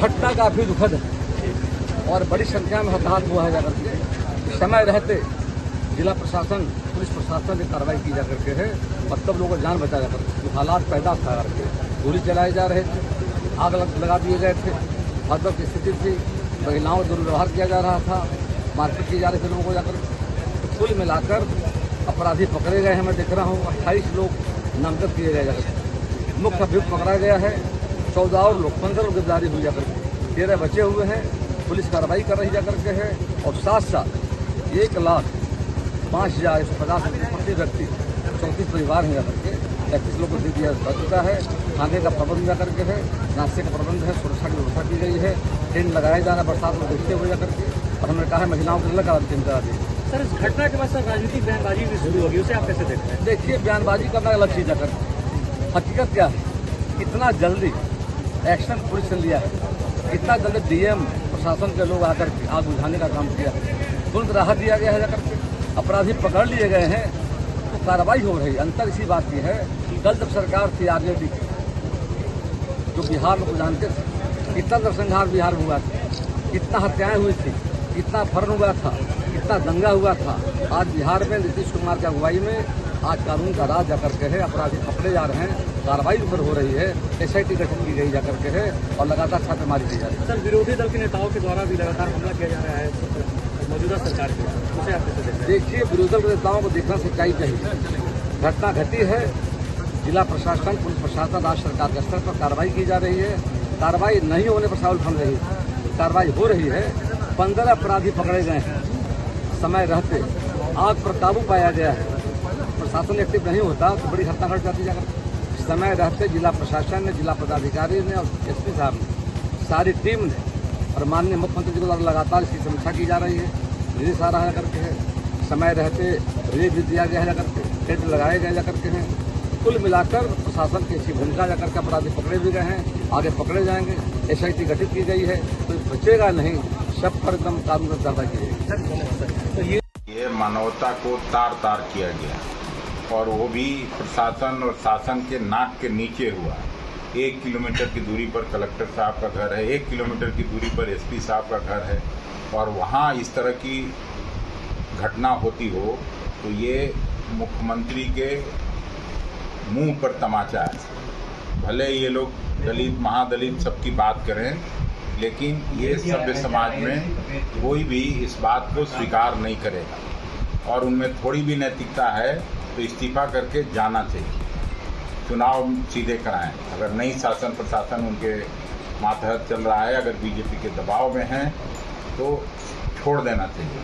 घटना काफी दुखद है और बड़ी संख्या में हताहत हुआ है जाकर के। समय रहते जिला प्रशासन पुलिस प्रशासन की कार्रवाई की जा करके है और तब लोगों को जान बचा जाकर जो हालात पैदा था करके गोली चलाए जा रहे थे, आग लगा दिए गए थे, हड़बड़ की स्थिति थी, महिलाओं का दुर्व्यवहार किया जा रहा था, मारपीट की जा रही थी लोगों को जाकर। तो कुल मिलाकर अपराधी पकड़े गए हैं, मैं देख रहा हूँ 28 लोग नामजद किए गए जाकर। मुख्य अभियुक्त पकड़ा गया है, 14 और लोग 15 लोग गिरफ्तारी हुई जाकर के, 13 बचे हुए हैं। पुलिस कार्रवाई कर रही जाकर के है और साथ साथ 1,05,150 प्रति व्यक्ति 34 परिवार हैं जाकर के 31 लोगों को दे दिया जा चुका है। खाने का प्रबंध जाकर के है, नाश्ते का प्रबंध है, सुरक्षा की व्यवस्था की गई है, टेंट लगाया जा रहा है बरसात में देखते हुए जाकर के। और हमने कहा है महिलाओं को अलग टेंट करा दी। सर, इस घटना के बाद सर राजनीतिक बयानबाजी भी शुरू होगी, उसे आप कैसे देखते हैं? देखिए, बयानबाजी करना अलग चीज़ जाकर, हकीकत क्या है, इतना जल्दी एक्शन पुलिस ने लिया है, इतना जल्दी डीएम प्रशासन के लोग आकर के आग बुझाने का काम किया, तुरंत राहत दिया गया है जाकर के, अपराधी पकड़ लिए गए हैं तो कार्रवाई हो रही है। अंतर इसी बात की है कि कल जब सरकार थी आरजेडी जो बिहार में जानते थे, कितना नरसंहार बिहार में हुआ था, कितना हत्याएं हुई थी, कितना फर्न हुआ था, कितना दंगा हुआ था। आज बिहार में नीतीश कुमार की अगुवाई में आज कानून का राज जाकर के है, अपराधी पकड़े जा रहे हैं, कार्रवाई ऊपर हो रही है, SIT गठन की गई जाकर के है और लगातार छापेमारी की जा रही है। सर, विरोधी दल के नेताओं के द्वारा भी लगातार हमला किया जा रहा है मौजूदा सरकार के, उसे आप कैसे देखते हैं? देखिए, विरोधी दल के नेताओं को देखना सच्चाई चाहिए। घटना घटी है, जिला प्रशासन पुलिस प्रशासन राज्य सरकार के स्तर पर कार्रवाई की जा रही है। कार्रवाई नहीं होने पर सवाल उठ रही है, कार्रवाई हो रही है। 15 अपराधी पकड़े गए हैं, समय रहते आग पर काबू पाया गया है। प्रशासन एक्टिव नहीं होता तो बड़ी घटना घट जाती जाकर। समय रहते जिला प्रशासन ने, जिला पदाधिकारी ने और SP साहब ने, सारी टीम ने और माननीय मुख्यमंत्री जी को द्वारा लगातार इसकी समीक्षा की जा रही है, निर्देश आ रहा है करके है। समय रहते रिलीफ भी दिया गया है जाकर के, टेंट लगाए गए जाकर के हैं। कुल मिलाकर प्रशासन की अच्छी भूमिका जाकर के अपराधी पकड़े भी गए हैं, आगे पकड़े जाएंगे। SIT गठित की गई है, तो बचेगा नहीं, सब पर एकदम कानून की कार्रवाई की जाएगी। तो ये मानवता को तार तार किया गया और वो भी प्रशासन और शासन के नाक के नीचे हुआ। 1 किलोमीटर की दूरी पर कलेक्टर साहब का घर है, 1 किलोमीटर की दूरी पर SP साहब का घर है और वहाँ इस तरह की घटना होती हो तो ये मुख्यमंत्री के मुंह पर तमाचा है। भले ये लोग दलित महादलित सबकी बात करें, लेकिन ये सभ्य समाज में कोई भी इस बात को स्वीकार नहीं करेगा और उनमें थोड़ी भी नैतिकता है तो इस्तीफा करके जाना चाहिए, चुनाव सीधे कराएं। अगर नहीं शासन प्रशासन उनके मातहत चल रहा है, अगर BJP के दबाव में हैं तो छोड़ देना चाहिए।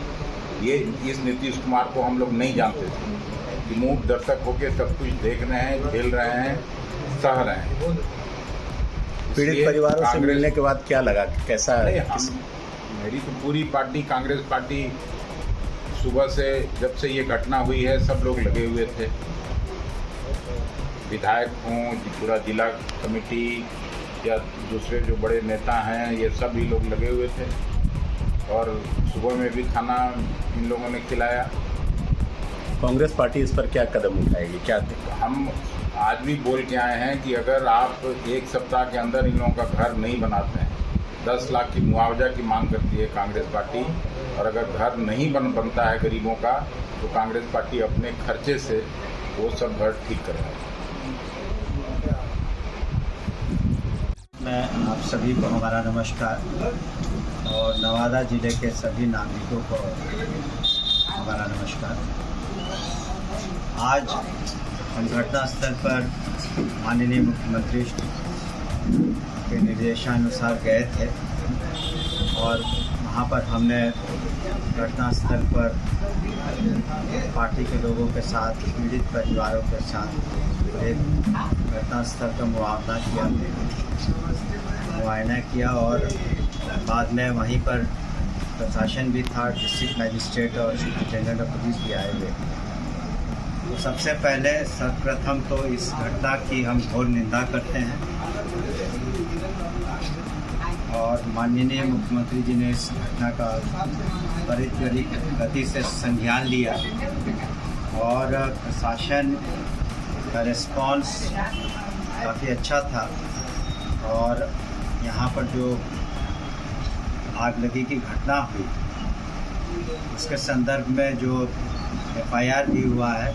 ये इस नीतीश कुमार को हम लोग नहीं जानते थे कि मूक दर्शक होकर सब कुछ देख रहे हैं, झेल रहे हैं, सह रहे हैं। पीड़ित परिवारों से मिलने के बाद क्या लगा, कैसा है? मेरी तो पूरी पार्टी कांग्रेस पार्टी सुबह से जब से ये घटना हुई है सब लोग लगे हुए थे, विधायक हों, पूरा जिला कमेटी या दूसरे जो बड़े नेता हैं, ये सभी लोग लगे हुए थे और सुबह में भी खाना इन लोगों ने खिलाया। कांग्रेस पार्टी इस पर क्या कदम उठाएगी, क्या? हम आज भी बोल के आए हैं कि अगर आप 1 सप्ताह के अंदर इन लोगों का घर नहीं बनाते हैं, 10 लाख की मुआवजा की मांग करती है कांग्रेस पार्टी, और अगर घर नहीं बनता है गरीबों का तो कांग्रेस पार्टी अपने खर्चे से वो सब घर ठीक करेगा। मैं आप सभी को हमारा नमस्कार और नवादा जिले के सभी नागरिकों को हमारा नमस्कार। आज हम घटनास्थल पर माननीय मुख्यमंत्री के निर्देशानुसार गए थे और वहाँ पर हमने घटनास्थल पर पार्टी के लोगों के साथ, पीड़ित परिवारों के साथ एक घटनास्थल का मुआयना किया और बाद में वहीं पर प्रशासन भी था, डिस्ट्रिक्ट मजिस्ट्रेट और सुपरिटेंडेंट ऑफ पुलिस भी आए हुए। तो सबसे पहले सर्वप्रथम तो इस घटना की हम घोर निंदा करते हैं और माननीय मुख्यमंत्री जी ने इस घटना का त्वरित गति से संज्ञान लिया और प्रशासन का रिस्पॉन्स काफ़ी अच्छा था और यहाँ पर जो आगलगी की घटना हुई, उसके संदर्भ में जो FIR भी हुआ है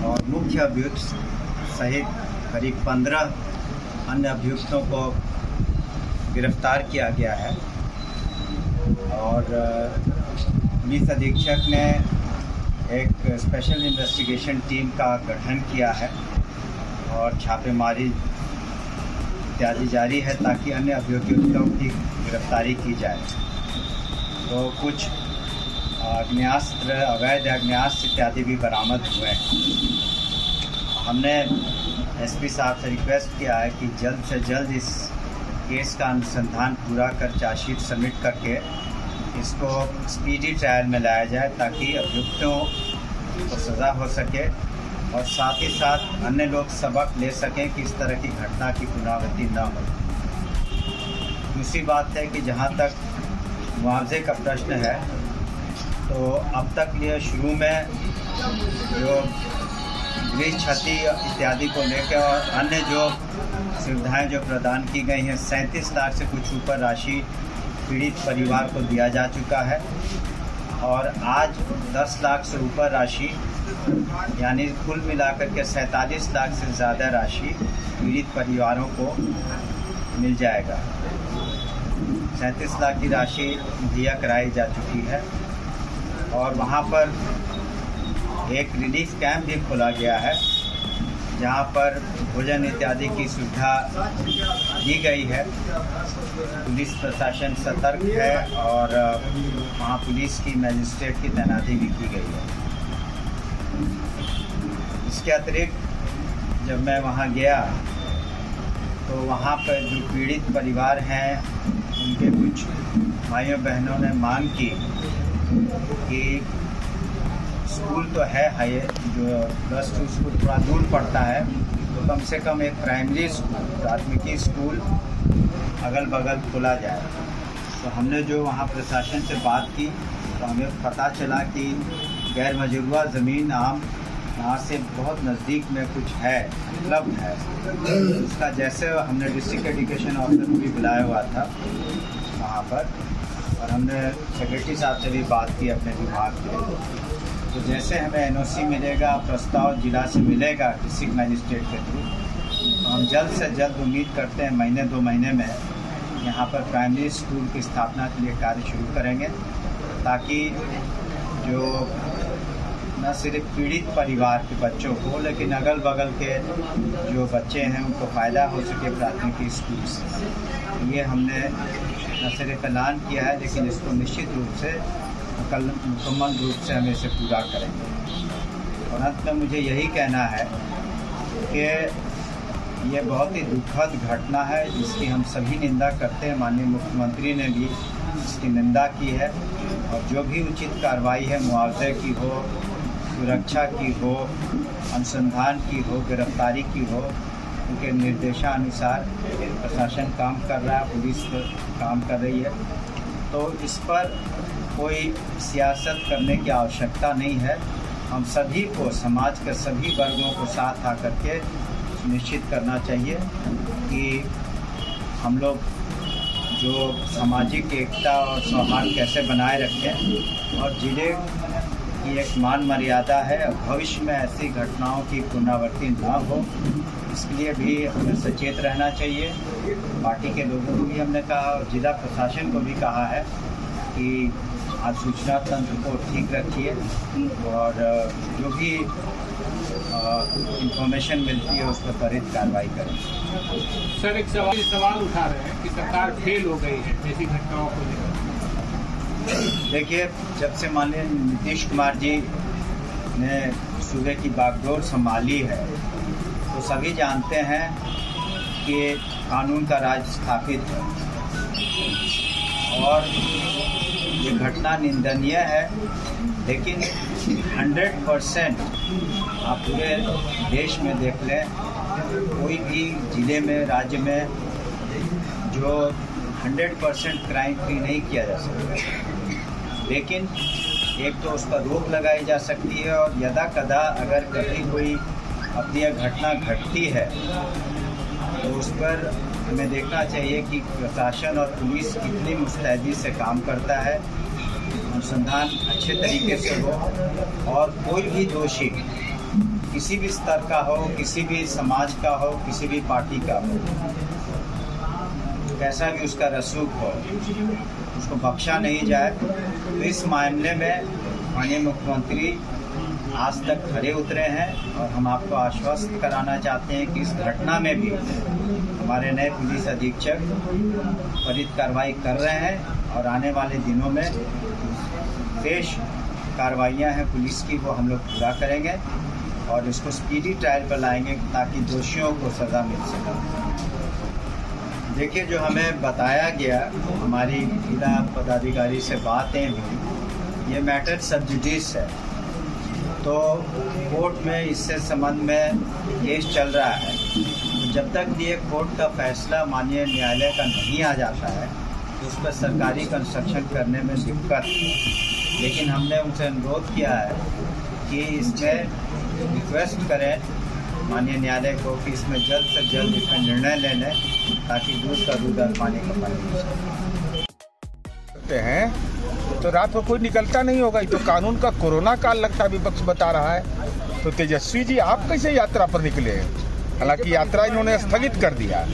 और मुख्य अभियुक्त सहित करीब 15 अन्य अभियुक्तों को गिरफ्तार किया गया है। और पुलिस अधीक्षक ने एक स्पेशल इन्वेस्टिगेशन टीम का गठन किया है और छापेमारी इत्यादि जारी है ताकि अन्य अभियुक्तों की गिरफ्तारी की जाए। तो कुछ आग्नेयास्त्र, अवैध आग्नेयास्त्र इत्यादि भी बरामद हुए हैं। हमने SP साहब से रिक्वेस्ट किया है कि जल्द से जल्द इस केस का अनुसंधान पूरा कर चार्जशीट सबमिट करके इसको स्पीडी ट्रायल में लाया जाए ताकि अभियुक्तों को सज़ा हो सके और साथ ही साथ अन्य लोग सबक ले सकें कि इस तरह की घटना की पुनरावृत्ति न हो। दूसरी बात है कि जहाँ तक मुआवजे का प्रश्न है, तो अब तक ये शुरू में जो गृह क्षति इत्यादि को लेकर और अन्य जो सुविधाएं जो प्रदान की गई हैं, 37 लाख से कुछ ऊपर राशि पीड़ित परिवार को दिया जा चुका है और आज 10 लाख से ऊपर राशि यानी कुल मिलाकर के 47 लाख से ज़्यादा राशि पीड़ित परिवारों को मिल जाएगा। 37 लाख की राशि मुहैया कराई जा चुकी है और वहाँ पर एक रिलीफ कैंप भी खोला गया है जहाँ पर भोजन इत्यादि की सुविधा दी गई है। पुलिस प्रशासन सतर्क है और वहाँ पुलिस की मजिस्ट्रेट की तैनाती भी की गई है। इसके अतिरिक्त जब मैं वहाँ गया तो वहाँ पर जो पीड़ित परिवार हैं उनके कुछ भाइयों बहनों ने मांग की कि स्कूल तो है जो +2 स्कूल थोड़ा दूर पड़ता है, तो कम से कम एक प्राइमरी स्कूल, प्राथमिकी स्कूल अगल बगल खोला जाए। तो हमने जो वहाँ प्रशासन से बात की तो हमें पता चला कि गैर मजरूआ ज़मीन आम यहाँ से बहुत नज़दीक में कुछ है, उपलब्ध है। उसका जैसे हमने डिस्ट्रिक्ट एजुकेशन ऑफिसर को भी बुलाया हुआ था वहाँ पर और हमने सेक्रेटरी साहब से भी बात की अपने विभाग के। तो जैसे हमें NOC मिलेगा, प्रस्ताव जिला से मिलेगा डिस्ट्रिक्ट मजिस्ट्रेट के थ्रू, तो हम जल्द से जल्द उम्मीद करते हैं महीने 2 महीने में यहाँ पर प्राइमरी स्कूल की स्थापना के लिए कार्य शुरू करेंगे ताकि जो न सिर्फ पीड़ित परिवार के बच्चों को लेकिन अगल बगल के जो बच्चे हैं उनको फ़ायदा हो सके प्राथमिकी स्कूल से। ये हमने न सिर्फ ऐलान किया है लेकिन इसको निश्चित रूप से मुकम्मल रूप से हम इसे पूरा करेंगे। और अंत में मुझे यही कहना है कि ये बहुत ही दुखद घटना है जिसकी हम सभी निंदा करते हैं। माननीय मुख्यमंत्री ने भी इसकी निंदा की है और जो भी उचित कार्रवाई है, मुआवजे की हो, सुरक्षा की हो, अनुसंधान की हो, गिरफ्तारी की हो, उनके निर्देशानुसार प्रशासन काम कर रहा है, पुलिस काम कर रही है। तो इस पर कोई सियासत करने की आवश्यकता नहीं है। हम सभी को, समाज के सभी वर्गों को साथ आकर के सुनिश्चित करना चाहिए कि हम लोग जो सामाजिक एकता और सौहार्द कैसे बनाए रखें और जिले की एक मान मर्यादा है, भविष्य में ऐसी घटनाओं की पुनरावृत्ति न हो, इसके लिए भी हमें सचेत रहना चाहिए। पार्टी के लोगों को भी हमने कहा और जिला प्रशासन को भी कहा है कि आप सूचना तंत्र को ठीक रखिए और जो भी इंफॉर्मेशन मिलती है उस पर त्वरित कार्रवाई करें। सर, एक सवाल उठा रहे हैं कि सरकार फेल हो गई है ऐसी घटनाओं को लेकर। देखिए, जब से माननीय नीतीश कुमार जी ने सूबे की बागडोर संभाली है तो सभी जानते हैं कि कानून का राज स्थापित है और ये घटना निंदनीय है, लेकिन 100% आप पूरे देश में देख लें, कोई भी ज़िले में, राज्य में जो 100% क्राइम फ्री नहीं किया जा सकता। लेकिन एक तो उस पर रोक लगाई जा सकती है और यदा कदा अगर कभी कोई अप्रिय घटना घटती है तो उस पर हमें देखना चाहिए कि प्रशासन और पुलिस कितनी मुस्तैदी से काम करता है, अनुसंधान अच्छे तरीके से हो और कोई भी दोषी किसी भी स्तर का हो, किसी भी समाज का हो, किसी भी पार्टी का हो, कैसा भी उसका रसूख हो, उसको बख्शा नहीं जाए। तो इस मामले में माननीय मुख्यमंत्री आज तक खड़े उतरे हैं और हम आपको आश्वस्त कराना चाहते हैं कि इस घटना में भी हमारे नए पुलिस अधीक्षक त्वरित कार्रवाई कर रहे हैं और आने वाले दिनों में शेष कार्रवाइयाँ हैं पुलिस की, वो हम लोग पूरा करेंगे और इसको स्पीडी ट्रायल पर लाएंगे ताकि दोषियों को सज़ा मिल सके। देखिए, जो हमें बताया गया, हमारी जिला पदाधिकारी से बातें हुई, ये मैटर सब जुडिस है, तो कोर्ट में इससे संबंध में केस चल रहा है। तो जब तक ये कोर्ट का फैसला माननीय न्यायालय का नहीं आ जाता है तो उस पर सरकारी कंस्ट्रक्शन करने में दिक्कत। लेकिन हमने उनसे अनुरोध किया है कि इसमें रिक्वेस्ट करें माननीय न्यायालय को कि इसमें जल्द से जल्द इसमें निर्णय ले लें ताकि दूध का दूध और पानी का पानी हैं तो रात को कोई निकलता नहीं होगा। तो कानून का कोरोना काल लगता विपक्ष बता रहा है। तो तेजस्वी जी, आप कैसे यात्रा पर निकले? हालांकि यात्रा इन्होंने स्थगित कर दिया।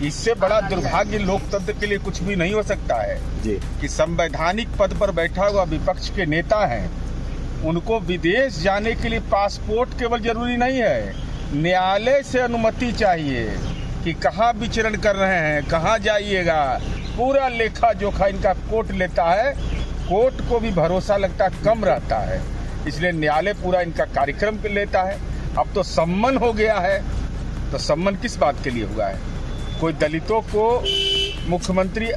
इससे बड़ा दुर्भाग्य लोकतंत्र के लिए कुछ भी नहीं हो सकता है जी कि संवैधानिक पद पर बैठा हुआ विपक्ष के नेता हैं, उनको विदेश जाने के लिए पासपोर्ट केवल जरूरी नहीं है, न्यायालय से अनुमति चाहिए कि कहाँ विचरण कर रहे हैं, कहाँ जाइएगा, पूरा लेखा जोखा इनका कोर्ट लेता है। कोर्ट को भी भरोसा लगता कम रहता है, इसलिए न्यायालय पूरा इनका कार्यक्रम लेता है। अब तो सम्मन हो गया है, तो सम्मन किस बात के लिए हुआ है? कोई दलितों को मुख्यमंत्री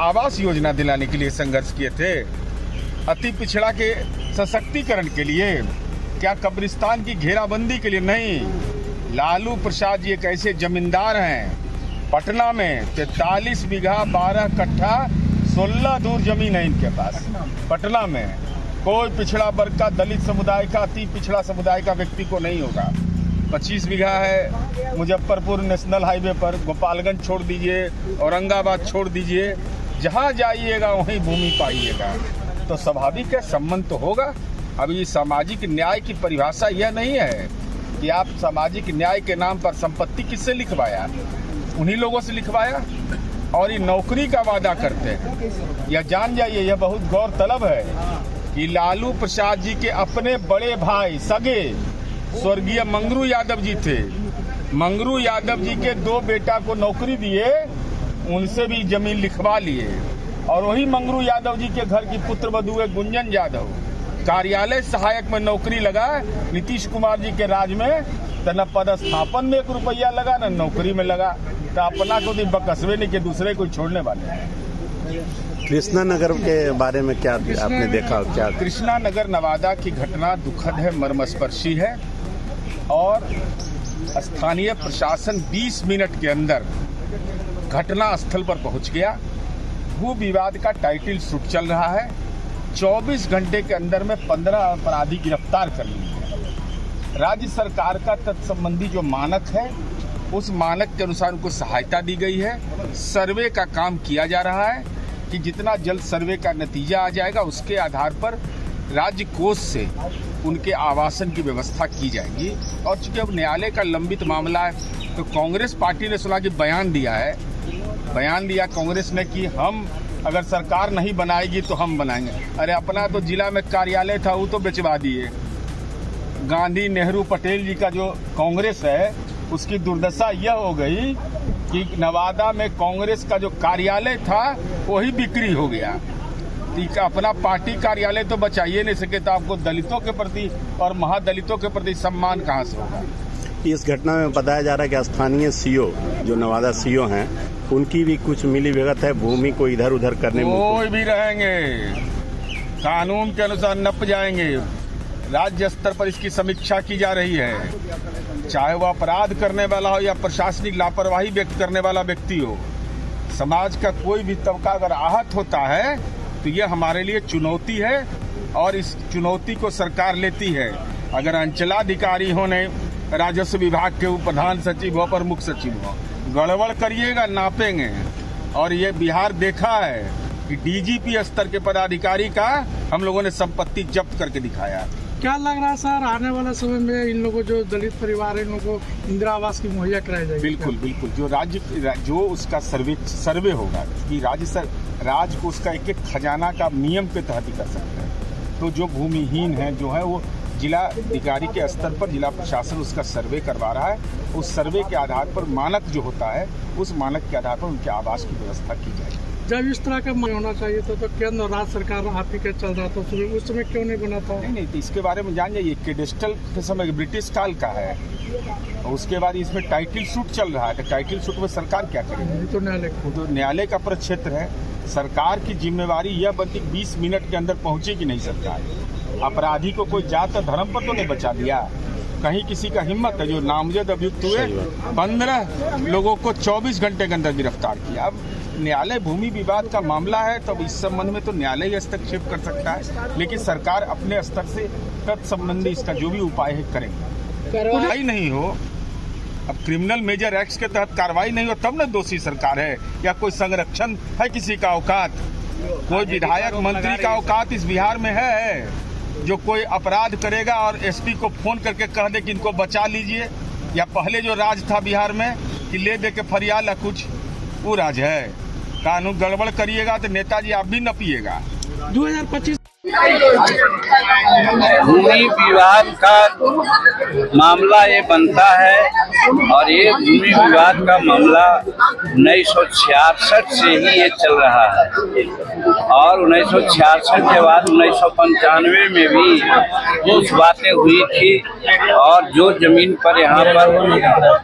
आवास योजना दिलाने के लिए संघर्ष किए थे, अति पिछड़ा के सशक्तिकरण के लिए, क्या कब्रिस्तान की घेराबंदी के लिए नहीं। लालू प्रसाद जी एक ऐसे जमींदार हैं, पटना में 43 बीघा 12 कट्ठा 16 दूर जमीन है इनके पास। पटना में कोई पिछड़ा वर्ग का, दलित समुदाय का, अति पिछड़ा समुदाय का व्यक्ति को नहीं होगा। 25 बीघा है मुजफ्फरपुर नेशनल हाईवे पर, गोपालगंज छोड़ दीजिए, औरंगाबाद छोड़ दीजिए, जहाँ जाइएगा वहीं भूमि पाइएगा। तो स्वाभाविक है सम्मान तो होगा। अभी सामाजिक न्याय की परिभाषा यह नहीं है कि आप सामाजिक न्याय के नाम पर संपत्ति किससे लिखवाया, उन्हीं लोगों से लिखवाया और ये नौकरी का वादा करते हैं। यह जान जाइए, यह बहुत गौरतलब है कि लालू प्रसाद जी के अपने बड़े भाई सगे स्वर्गीय मंगरू यादव जी थे। मंगरू यादव जी के 2 बेटा को नौकरी दिए, उनसे भी जमीन लिखवा लिए और वही मंगरू यादव जी के घर की पुत्र वधू है गुंजन यादव, कार्यालय सहायक में नौकरी लगा नीतीश कुमार जी के राज में। तो न पदस्थापन में 1 रुपया लगा, न नौकरी में लगा। तो अपना को भी बकसवे नहीं कि दूसरे को छोड़ने वाले हैं। कृष्णा नगर के बारे में क्या आपने देखा? क्या कृष्णा नगर नवादा की घटना दुखद है, मर्मस्पर्शी है और स्थानीय प्रशासन 20 मिनट के अंदर घटना स्थल पर पहुंच गया। भू विवाद का टाइटल शूट चल रहा है। 24 घंटे के अंदर में 15 अपराधी गिरफ्तार कर लिए हैं। राज्य सरकार का तत्संबंधी जो मानक है, उस मानक के अनुसार उनको सहायता दी गई है। सर्वे का काम किया जा रहा है कि जितना जल्द सर्वे का नतीजा आ जाएगा उसके आधार पर राज्य कोष से उनके आवासन की व्यवस्था की जाएगी। और चूंकि अब न्यायालय का लंबित मामला है तो कांग्रेस पार्टी ने सुना कि बयान दिया कांग्रेस ने कि हम अगर सरकार नहीं बनाएगी तो हम बनाएंगे। अरे अपना तो जिला में कार्यालय था वो तो बेचवा दिए। गांधी नेहरू पटेल जी का जो कांग्रेस है उसकी दुर्दशा यह हो गई कि नवादा में कांग्रेस का जो कार्यालय था वही बिक्री हो गया। अपना पार्टी कार्यालय तो बचाइए नहीं सके तो आपको दलितों के प्रति और महादलितों के प्रति सम्मान कहाँ से होगा? इस घटना में बताया जा रहा है कि स्थानीय सीओ जो नवादा सीओ हैं उनकी भी कुछ मिली भगत है भूमि को इधर उधर करने में। कोई भी रहेंगे, कानून के अनुसार नप जाएंगे। राज्य स्तर पर इसकी समीक्षा की जा रही है, चाहे वह अपराध करने वाला हो या प्रशासनिक लापरवाही व्यक्त करने वाला व्यक्ति हो। समाज का कोई भी तबका अगर आहत होता है तो यह हमारे लिए चुनौती है और इस चुनौती को सरकार लेती है। अगर अंचलाधिकारी होने, राजस्व विभाग के प्रधान सचिव हो, प्रमुख सचिव हो, गड़बड़ करिएगा नापेंगे। और ये बिहार देखा है कि डीजीपी स्तर के पदाधिकारी का हम लोगों ने संपत्ति जब्त करके दिखाया। क्या लग रहा है सर, आने वाला समय में इन लोगों जो दलित परिवार है इन लोगों को इंदिरा आवास की मुहैया कराई जाएगी? बिल्कुल बिल्कुल, जो उसका सर्वे होगा कि राज्य को उसका एक खजाना का नियम के तहत ही कर सकते हैं। तो जो भूमिहीन है जो है वो जिला अधिकारी के स्तर पर जिला प्रशासन उसका सर्वे करवा रहा है। उस सर्वे के आधार पर मानक जो होता है उस मानक के आधार पर उनके आवास की व्यवस्था की जाएगी। जब इस तरह का होना चाहिए था तो केंद्र और राज्य सरकार आप ही का चल रहा था, उस समय क्यों नहीं बना था? नहीं, तो इसके बारे में जान जाइए। कैडेस्टल के समय ब्रिटिश काल का है और उसके बाद इसमें टाइटल सूट चल रहा है। तो टाइटल सूट में सरकार क्या करेगी? तो न्यायालय का प्रक्षेत्र है। सरकार की जिम्मेवारी यह बनती 20 मिनट के अंदर पहुंचेगी नहीं सरकार। अपराधी को कोई जात धर्म पर तो नहीं बचा दिया। कहीं किसी का हिम्मत है जो नामजद अभियुक्त हुए 15 लोगों को 24 घंटे के अंदर गिरफ्तार किया। अब न्यायालय भूमि विवाद का मामला है, तब इस संबंध में तो न्यायालय ही हस्तक्षेप कर सकता है, लेकिन सरकार अपने स्तर से तत्संबंधी इसका जो भी उपाय है करेंगे। कार्रवाई नहीं हो, अब क्रिमिनल मेजर एक्ट के तहत कार्रवाई नहीं हो तब न दोषी सरकार है, या कोई संरक्षण है किसी का औकात? कोई विधायक मंत्री का औकात इस बिहार में है जो कोई अपराध करेगा और एसपी को फोन करके कह दे कि इनको बचा लीजिए? या पहले जो राज था बिहार में कि ले दे के फरियाद या कुछ, वो राज है। कानून गड़बड़ करिएगा तो नेताजी आप भी न पिएगा। 2025 भूमि विवाद का मामला ये बनता है और ये भूमि विवाद का मामला 1966 से ही ये चल रहा है और 1966 के बाद 1995 में भी कुछ बातें हुई थी और जो जमीन पर यहाँ पर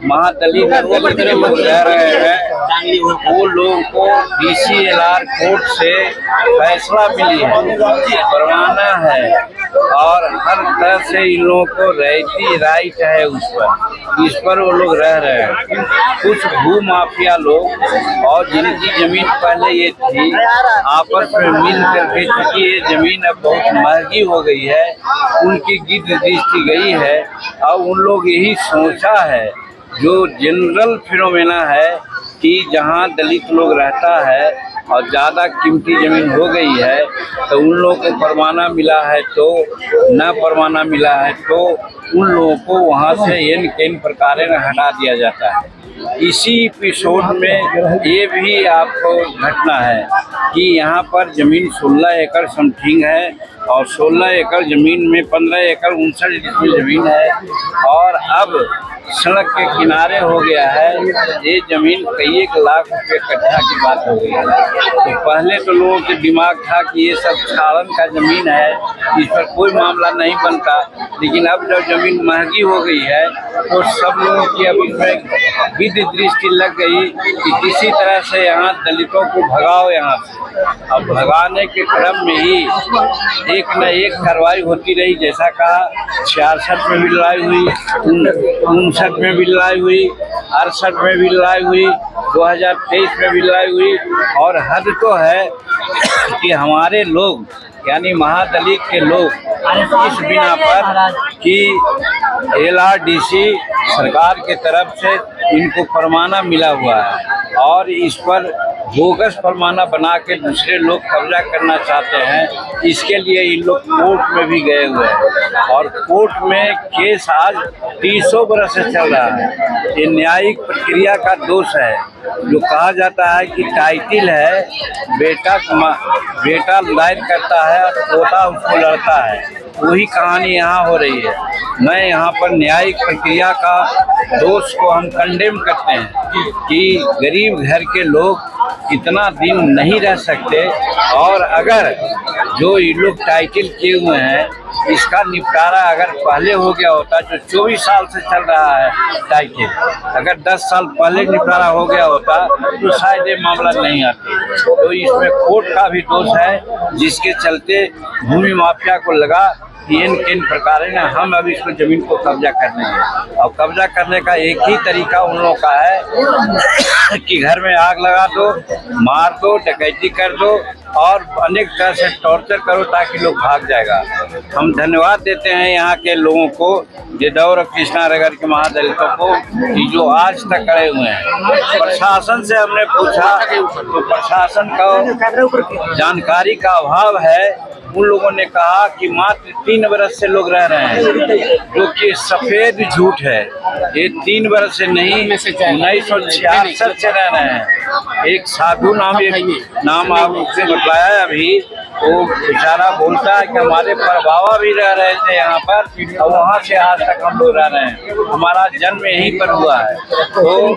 महादलित लोग रह रहे हैं वो लोगों को DCLR कोर्ट से फैसला मिली है, परवाना है और हर तरह से इन लोगों को रहती राइट है इस पर वो लोग रह रहे हैं। कुछ भू माफिया लोग और जिनकी जमीन पहले ये थी आपस में मिल करके, चूंकि ये जमीन अब बहुत महंगी हो गई है, उनकी गिद्ध दृष्टि गई है और उन लोग यही सोचा है जो जनरल फिनोमेना है कि जहाँ दलित लोग रहता है और ज़्यादा कीमती ज़मीन हो गई है तो उन लोगों को परवाना मिला है तो न परवाना मिला है तो उन लोगों को वहाँ से इन प्रकार हटा दिया जाता है। इसी एपिसोड में ये भी आपको घटना है कि यहाँ पर ज़मीन 16 एकड़ समथिंग है और 16 एकड़ ज़मीन में 15 एकड़ 59 डिसमिल ज़मीन है और अब सड़क के किनारे हो गया है। ये जमीन कई 1 लाख रुपए कट्ठा की बात हो गई है। तो पहले तो लोगों के दिमाग था कि ये सब छाड़न का जमीन है, इस पर कोई मामला नहीं बनता, लेकिन अब जब जमीन महंगी हो गई है तो सब लोगों की अब इसमें विधि दृष्टि लग गई कि किसी तरह से यहाँ दलितों को भगाओ यहाँ से। अब भगाने के क्रम में ही एक न एक कार्रवाई होती रही, जैसा कहा 66 में भी लड़ाई हुई, 59 में भी लड़ाई हुई, 68 में भी लड़ाई हुई, 2023 में भी लड़ाई हुई और हद तो है कि हमारे लोग यानी महादलित के लोग इस बिना पर कि LRDC सरकार के तरफ से इनको फरमाना मिला हुआ है और इस पर बोगस फरमाना बना के दूसरे लोग कब्जा करना चाहते हैं। इसके लिए इन लोग कोर्ट में भी गए हुए हैं और कोर्ट में केस आज 300 बरस से चल रहा है। ये न्यायिक प्रक्रिया का दोष है। जो कहा जाता है कि टाइटिल है, बेटा दायर करता है और पोता उसको लड़ता है, वही कहानी यहाँ हो रही है। मैं यहाँ पर न्यायिक प्रक्रिया का दोष को हम कंडेम करते हैं कि गरीब घर के लोग इतना दिन नहीं रह सकते और अगर जो ये लोग टाइटल किए हुए हैं इसका निपटारा अगर पहले हो गया होता, जो 24 साल से चल रहा है टाइटल, अगर 10 साल पहले निपटारा हो गया होता तो शायद ये मामला नहीं आता। तो इसमें कोर्ट का भी दोष है जिसके चलते भूमि माफिया को लगा इन प्रकार है हम अब इसको जमीन को कब्जा करने हैं और कब्जा करने का एक ही तरीका उन लोगों का है कि घर में आग लगा दो, मार दो, डकैती कर दो और अनेक तरह से टॉर्चर करो ताकि लोग भाग जाएगा। हम धन्यवाद देते हैं यहाँ के लोगों को, गिद्धौर और कृष्णानगर के महादलितों को, कि जो आज तक खड़े हुए हैं। प्रशासन से हमने पूछा तो प्रशासन का जानकारी का अभाव है। उन लोगों ने कहा कि मात्र 3 बरस से लोग रह रहे हैं, जो कि सफेद झूठ है। ये 3 बरस से नहीं, 1966 से रह रहे हैं। एक साधु नाम आपसे बताया अभी, वो बेचारा बोलता है कि हमारे परबाबा भी रह रहे थे यहाँ पर और वहाँ से आज तक हम लोग रह रहे हैं, हमारा जन्म यहीं पर हुआ है। तो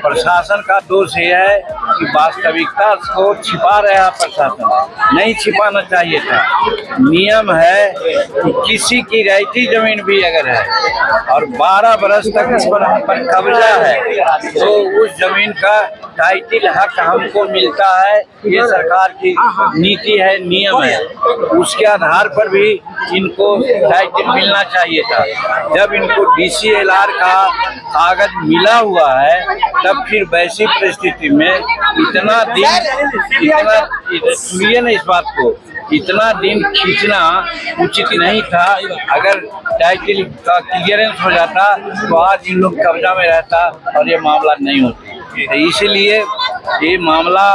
प्रशासन का दोष ये है कि वास्तविकता को छिपा रहा है प्रशासन, नहीं छिपाना चाहिए था। नियम है कि किसी की रहती जमीन भी अगर है और 12 बरस तक इस पर हम पर कब्जा है तो उस जमीन का टाइटल हक हमको मिलता है। ये सरकार की नीति है, नियम है, उसके आधार पर भी इनको टाइटल मिलना चाहिए था। जब इनको DCLR का कागज मिला हुआ है तब फिर वैसी परिस्थिति में इतना सुनिए ना इस बात को, इतना दिन खींचना उचित नहीं था। अगर टाइटल का क्लियरेंस हो जाता तो आज इन लोग कब्जा में रहता और ये मामला नहीं होती। इसलिए ये मामला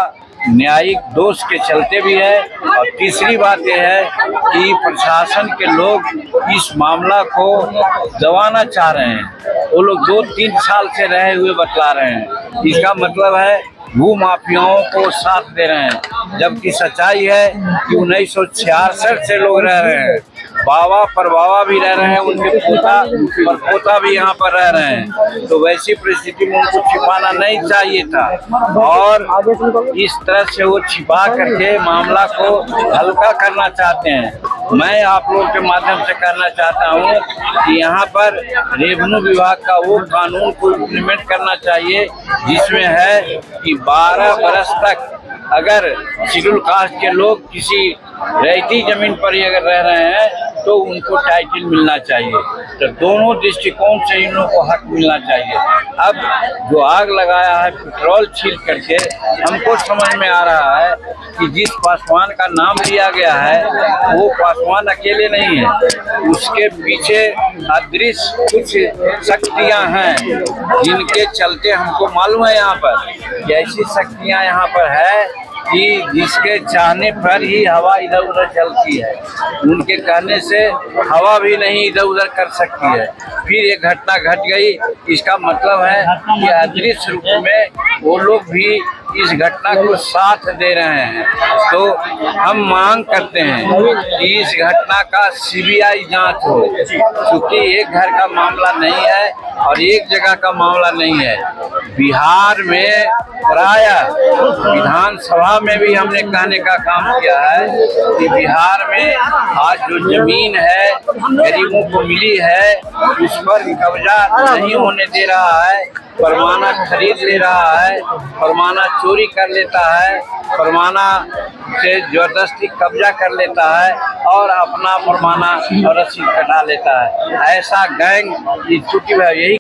न्यायिक दोष के चलते भी है। और तीसरी बात यह है कि प्रशासन के लोग इस मामला को दबाना चाह रहे हैं। वो लोग 2-3 साल से रहे हुए बतला रहे हैं। इसका मतलब है भू माफियाओं को साथ दे रहे हैं, जबकि सच्चाई है कि 1966 से लोग रह रहे हैं। बाबा परबाबा भी रह रहे हैं, उनके पोता और पोता भी यहाँ पर रह रहे हैं। तो वैसी परिस्थिति में उनको छिपाना नहीं चाहिए था और इस तरह से वो छिपा करके मामला को हल्का करना चाहते हैं। मैं आप लोगों के माध्यम से कहना चाहता हूँ कि यहाँ पर रेवेन्यू विभाग का वो कानून को इम्प्लीमेंट करना चाहिए जिसमें है कि 12 बरस तक अगर शेड्यूल कास्ट के लोग किसी रहती जमीन पर ही अगर रह रहे हैं तो उनको टाइटल मिलना चाहिए। तो दोनों दृष्टिकोण से इन लोगों को हक मिलना चाहिए। अब जो आग लगाया है पेट्रोल छील करके, हमको समझ में आ रहा है कि जिस पासवान का नाम लिया गया है वो पासवान अकेले नहीं है, उसके पीछे अदृश्य कुछ शक्तियां हैं जिनके चलते हमको मालूम है यहाँ पर कि ऐसी शक्तियां यहाँ पर है कि जिसके चाहने पर ही हवा इधर उधर चलती है। उनके कहने से हवा भी नहीं इधर उधर कर सकती है। फिर ये घटना घट गई, इसका मतलब है कि अदृश्य रूप में वो लोग भी इस घटना को साथ दे रहे हैं। तो हम मांग करते हैं कि इस घटना का CBI जांच हो, क्योंकि एक घर का मामला नहीं है और एक जगह का मामला नहीं है। बिहार में प्रायः विधानसभा में भी हमने कहने का काम किया है कि बिहार में आज जो जमीन है गरीबों को मिली है उस पर कब्जा नहीं होने दे रहा है, परवाना खरीद ले रहा है, परवाना चोरी कर लेता है, परवाना से जबरदस्ती कब्जा कर लेता है और अपना परवाना और रसीद कटा लेता है। ऐसा गैंग यही